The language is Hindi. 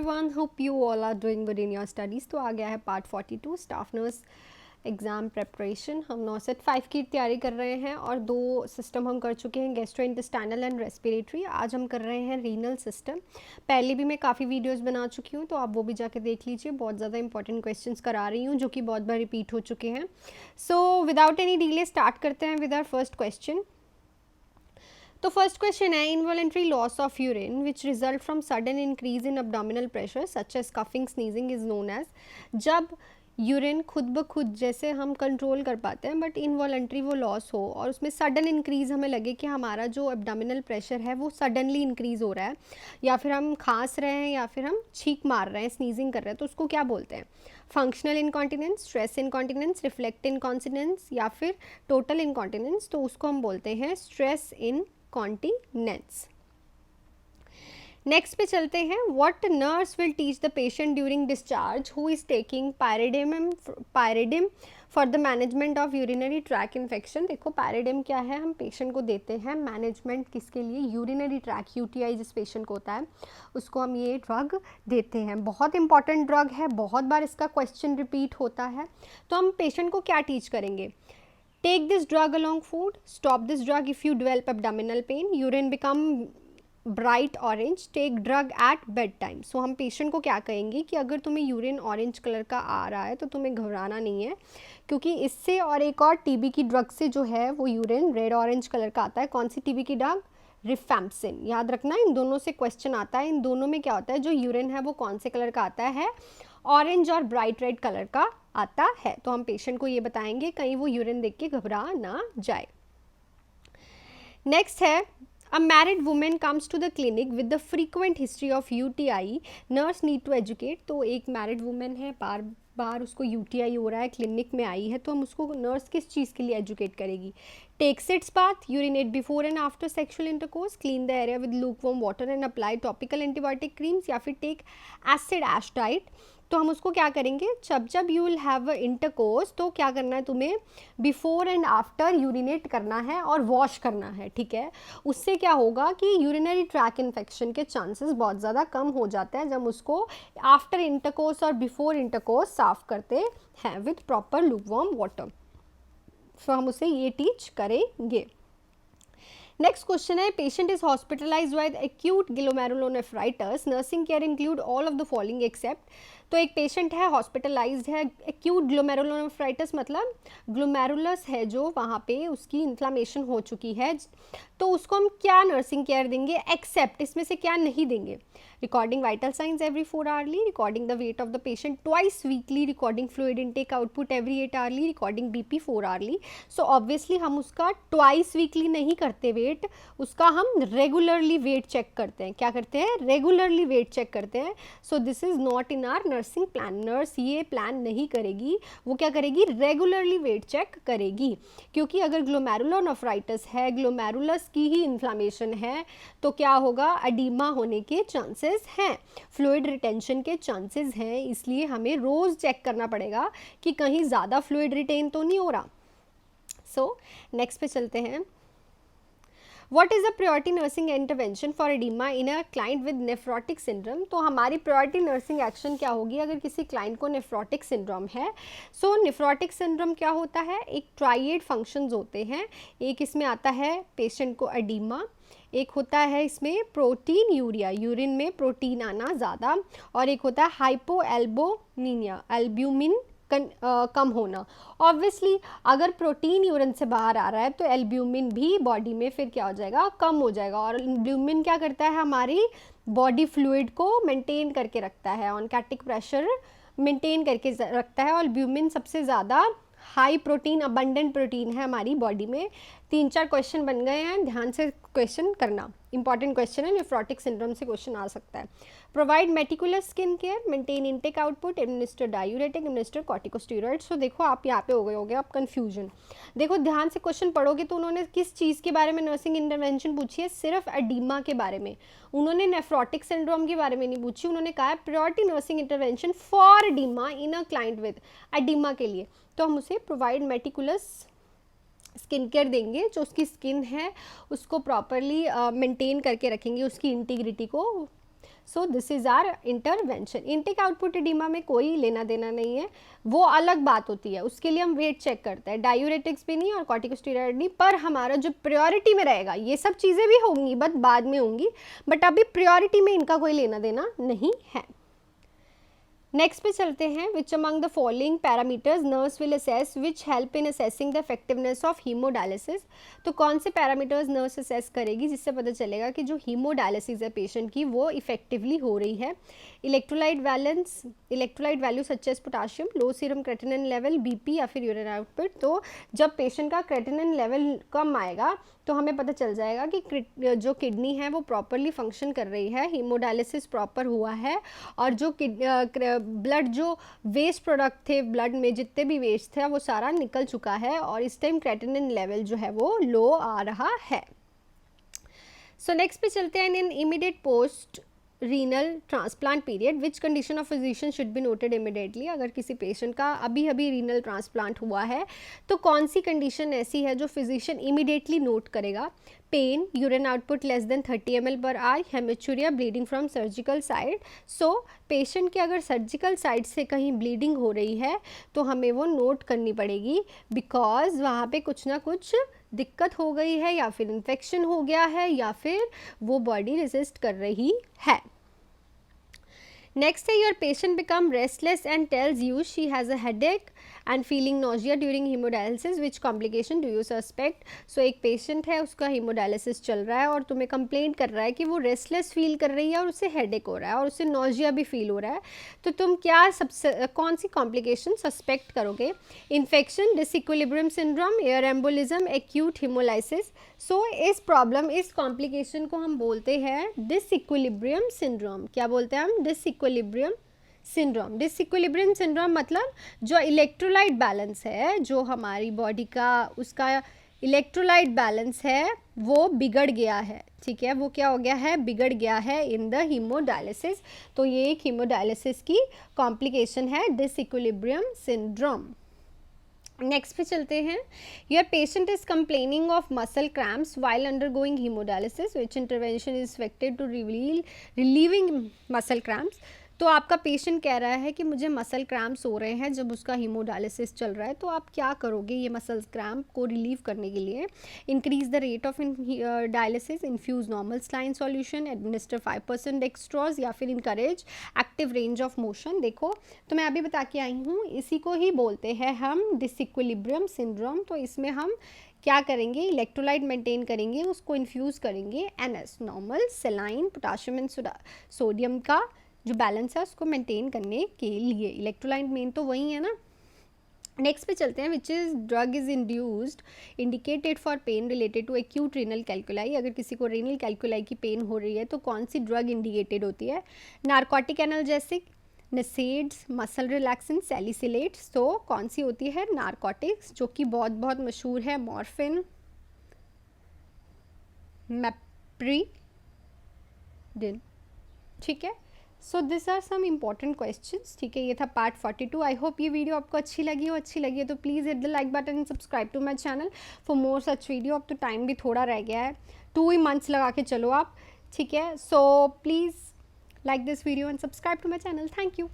everyone, hope you all are doing good in your studies. तो आ गया है part 42 staff nurse exam preparation. हम नॉसेट 5 की तैयारी कर रहे हैं और 2 सिस्टम हम कर चुके हैं, गैस्ट्रोइंटेस्टाइनल एंड रेस्पिरेटरी। आज हम कर रहे हैं रीनल सिस्टम। पहले भी मैं काफ़ी वीडियोस बना चुकी हूँ, तो आप वो भी जाके देख लीजिए। बहुत ज़्यादा इंपॉर्टेंट क्वेश्चंस करा रही हूँ जो कि बहुत बार रिपीट हो चुके हैं। So without any delay start करते हैं विद आवर फर्स्ट क्वेश्चन। तो फर्स्ट क्वेश्चन है, involuntary loss of urine which result from sudden increase in abdominal pressure such as coughing sneezing is known as. जब यूरिन खुद ब खुद जैसे हम कंट्रोल कर पाते हैं बट इनवॉलेंट्री वो लॉस हो और उसमें सडन इंक्रीज हमें लगे कि हमारा जो एब्डोमिनल प्रेशर है वो सडनली इंक्रीज हो रहा है, या फिर हम खांस रहे हैं या फिर हम छींक मार रहे हैं, स्नीजिंग कर रहे हैं, तो उसको क्या बोलते हैं? Functional incontinence, stress incontinence, reflect incontinence या फिर टोटल इनकॉन्टिनेंस। तो उसको हम बोलते हैं स्ट्रेस इन कॉन्टिनेंस। नेक्स्ट पे चलते हैं, what nurse will teach the patient during discharge who is taking Pyridium for the management of urinary tract infection. देखो पायरिडिम क्या है, हम पेशेंट को देते हैं मैनेजमेंट किसके लिए? यूरिनरी ट्रैक, यूटीआई जिस पेशेंट को होता है उसको हम ये ड्रग देते हैं। बहुत इंपॉर्टेंट ड्रग है, बहुत बार इसका क्वेश्चन रिपीट होता है। तो हम पेशेंट को क्या टीच करेंगे? Take this drug along food. Stop this drug if you develop abdominal pain. Urine become bright orange. Take drug at bedtime. So हम पेशेंट को क्या कहेंगे कि अगर तुम्हें यूरिन ऑरेंज कलर का आ रहा है तो तुम्हें घबराना नहीं है, क्योंकि इससे और एक और टीबी की ड्रग से जो है वो यूरिन रेड ऑरेंज कलर का आता है। कौन सी टीबी की ड्रग? रिफैम्पसिन। याद रखना, इन दोनों से क्वेश्चन आता है। इन दोनों में क्या होता है, जो यूरिन है वो कौन से कलर का आता है? ऑरेंज और ब्राइट रेड कलर का आता है। तो हम पेशेंट को ये बताएंगे कहीं वो यूरिन देख के घबरा ना जाए। नेक्स्ट है, a married women comes to the clinic with the frequent history of UTI, nurse need to educate. तो एक मैरिड वुमेन है, बार बार उसको यूटीआई हो रहा है, क्लिनिक में आई है, तो हम उसको नर्स किस चीज़ के लिए एजुकेट करेगी? Take sitz bath, urinate before and after sexual intercourse, clean the area with lukewarm water and apply topical antibiotic creams, या फिर टेक एसिड ऐश डाइट। तो हम उसको क्या करेंगे, जब यू विल हैव इंटरकोर्स तो क्या करना है तुम्हें? बिफोर एंड आफ्टर यूरिनेट करना है और वॉश करना है, ठीक है। उससे क्या होगा कि यूरिनरी ट्रैक इन्फेक्शन के चांसेस बहुत ज़्यादा कम हो जाते हैं जब उसको आफ्टर इंटरकोर्स और बिफोर इंटरकोर्स साफ करते हैं विद प्रॉपर लूकवार्म वाटर। तो हम उसे ये टीच करेंगे। नेक्स्ट क्वेश्चन है, patient is hospitalised with acute glomerulonephritis, nursing care include all of the following except. तो एक पेशेंट है, हॉस्पिटलाइज्ड है, एक्यूट ग्लोमेरुलोनेफ्राइटिस मतलब ग्लोमेरुलस है जो वहाँ पे उसकी इन्फ्लामेशन हो चुकी है, तो उसको हम क्या नर्सिंग केयर देंगे? एक्सेप्ट, इसमें से क्या नहीं देंगे? Recording vital science every 4 hourly, recording the weight of the patient twice weekly, recording fluid intake output every 8 hourly, recording BP 4 hourly. So obviously हम उसका ट्वाइस वीकली नहीं करते वेट, उसका हम रेगुलरली वेट चेक करते हैं। क्या करते हैं? रेगुलरली वेट चेक करते हैं। So this is not in are nursing plan. Nurse ये प्लान नहीं करेगी, वो क्या करेगी? रेगुलरली वेट चेक करेगी, क्योंकि अगर ग्लोमेरुलोनेफ्राइटिस है, ग्लोमेरुलस की ही इन्फ्लामेशन है, तो क्या होगा? एडीमा होने के चांसेस हैं, फ्लूइड रिटेंशन के चांसेस हैं, इसलिए हमें रोज़ चेक करना पड़ेगा कि कहीं ज़्यादा फ्लूइड रिटेन तो नहीं हो रहा। सो नेक्स्ट पे चलते हैं, What is the priority nursing intervention for edema in a client with nephrotic syndrome? तो हमारी priority nursing action क्या होगी अगर किसी client को nephrotic syndrome है? So nephrotic syndrome क्या होता है? एक triad functions होते हैं। एक इसमें आता है patient को edema, एक होता है इसमें प्रोटीन यूरिया, यूरिन में प्रोटीन आना ज़्यादा, और एक होता है हाइपो एल्बुमिनिया, एल्ब्यूमिन कम होना। ऑब्वियसली अगर प्रोटीन यूरिन से बाहर आ रहा है तो एल्ब्यूमिन भी बॉडी में फिर क्या हो जाएगा? कम हो जाएगा। और एल्ब्यूमिन क्या करता है? हमारी बॉडी फ्लूइड को मेंटेन करके रखता है, ऑनकैटिक प्रेशर मेंटेन करके रखता है, और एल्ब्यूमिन सबसे ज़्यादा हाई प्रोटीन अबंडेंट प्रोटीन है हमारी बॉडी में। 3-4 क्वेश्चन बन गए हैं, ध्यान से क्वेश्चन करना, इंपॉर्टेंट क्वेश्चन है, नेफ्रोटिक सिंड्रोम से क्वेश्चन आ सकता है। Provide meticulous skin care, maintain intake output, administer diuretic, administer corticosteroids. तो देखो आप यहाँ पे हो गया आप कंफ्यूजन। देखो ध्यान से क्वेश्चन पढ़ोगे तो उन्होंने किस चीज़ के बारे में नर्सिंग इंटरवेंशन पूछी है? सिर्फ एडीमा के बारे में। उन्होंने नेफ्रोटिक सिंड्रोम के बारे में नहीं पूछी, उन्होंने कहा है priority nursing intervention for edema in a client with edema के लिए। तो हम उसे प्रोवाइड मेटिकुलस स्किन केयर देंगे, जो उसकी स्किन है उसको प्रॉपरली मेंटेन करके रखेंगे, उसकी इंटीग्रिटी को so this is our intervention. Intake output edema में कोई लेना देना नहीं है, वो अलग बात होती है, उसके लिए हम वेट चेक करते हैं, डायूरेटिक्स भी नहीं और कॉर्टिकोस्टेरॉइड नहीं। पर हमारा जो प्रायोरिटी में रहेगा, ये सब चीज़ें भी होंगी बट बाद में होंगी, बट अभी प्रायोरिटी में इनका कोई लेना देना नहीं है। नेक्स्ट पे चलते हैं, which among the following parameters nurse will assess which help in assessing the effectiveness of haemodialysis. तो कौन से पैरामीटर्स नर्स असेस करेगी जिससे पता चलेगा कि जो हीमोडायलिसिस है पेशेंट की वो इफेक्टिवली हो रही है। Electrolyte balance, electrolyte value such as potassium, low serum creatinine level, BP या फिर यूरिन आउटपुट। तो जब पेशेंट का क्रेटिनिन लेवल कम आएगा तो हमें पता चल जाएगा कि जो किडनी है वो प्रॉपरली फंक्शन कर रही है, हीमोडायलिसिस प्रॉपर हुआ है, और जो ब्लड जो वेस्ट प्रोडक्ट थे, ब्लड में जितने भी वेस्ट थे वो सारा निकल चुका है, और इस टाइम क्रेटिनिन लेवल जो है वो लो आ रहा है। सो नेक्स्ट पे चलते हैं, इन immediate post renal transplant period which condition of physician should be noted immediately. अगर किसी पेशेंट का अभी अभी रीनल ट्रांसप्लांट हुआ है तो कौन सी कंडीशन ऐसी है जो फिजिशियन इमिडिएटली नोट करेगा। Pain, urine output less than 30 ml per hour, haematuria, bleeding from surgical side. So patient के अगर सर्जिकल साइड से कहीं ब्लीडिंग हो रही है तो हमें वो नोट करनी पड़ेगी, बिकॉज वहाँ पे कुछ ना कुछ दिक्कत हो गई है, या फिर इन्फेक्शन हो गया है, या फिर वो बॉडी रेजिस्ट कर रही है। Next है, your patient become restless and tells you she has a headache and feeling nausea during hemodialysis. Which complication do you suspect? So एक patient है, उसका hemodialysis चल रहा है और तुम्हें complaint कर रहा है कि वो restless feel कर रही है और उसे headache हो रहा है और उसे nausea भी feel हो रहा है, तो तुम क्या कौन सी complication suspect करोगे? Infection, disequilibrium syndrome, air embolism, acute hemolysis. So इस प्रॉब्लम, इस कॉम्प्लिकेशन को हम बोलते हैं डिसइक्विलिब्रियम सिंड्रोम। क्या बोलते हैं हम? Disequilibrium syndrome. डिसइक्विलिब्रियम सिंड्रोम मतलब जो इलेक्ट्रोलाइट बैलेंस है, जो हमारी बॉडी का उसका इलेक्ट्रोलाइट बैलेंस है वो बिगड़ गया है। ठीक है, वो क्या हो गया है? बिगड़ गया है इन द हीमोडायलिसिस। तो ये एक हीमोडायलिसिस की कॉम्प्लिकेशन है, डिसइक्विलिब्रियम सिंड्रोम। नेक्स्ट पे चलते हैं, your patient is complaining of muscle cramps while undergoing hemodialysis, which intervention is effected to relieving muscle cramps. तो आपका पेशेंट कह रहा है कि मुझे मसल क्रैम्प्स हो रहे हैं जब उसका हीमोडायलिसिस चल रहा है, तो आप क्या करोगे ये मसल क्रैम्प को रिलीव करने के लिए? Increase the rate of dialysis, infuse normal saline solution, administer 5% dextrose, या फिर encourage active range of motion. देखो, तो मैं अभी बता के आई हूँ, इसी को ही बोलते हैं हम डिसइक्विलिब्रियम सिंड्रोम। तो इसमें हम क्या करेंगे? इलेक्ट्रोलाइट मेंटेन करेंगे, उसको इन्फ्यूज़ करेंगे NS, normal saline, potassium and sodium का जो बैलेंस है उसको मेंटेन करने के लिए। इलेक्ट्रोलाइट मेन तो वही है ना। नेक्स्ट पे चलते हैं, which is drug is induced indicated for pain related to acute renal calculi. अगर किसी को रीनल कैल्कुलाई की पेन हो रही है तो कौन सी ड्रग इंडिकेटेड होती है? Narcotic analgesic, NSAIDs, muscle relaxant, salicylates. तो कौन सी होती है? नार्कोटिक्स, जो कि बहुत बहुत मशहूर है, मॉर्फिन, मेप्रिडिन। ठीक है, so this are some important questions. ठीक है, ये था पार्ट 42। आई होप ये वीडियो आपको अच्छी लगी हो। अच्छी लगी है तो please hit the like button and subscribe to my channel for more such video. अब तो टाइम भी थोड़ा रह गया है, 2 ही मंथ्स लगा के चलो आप। ठीक है, so please like this video and subscribe to my channel. Thank you.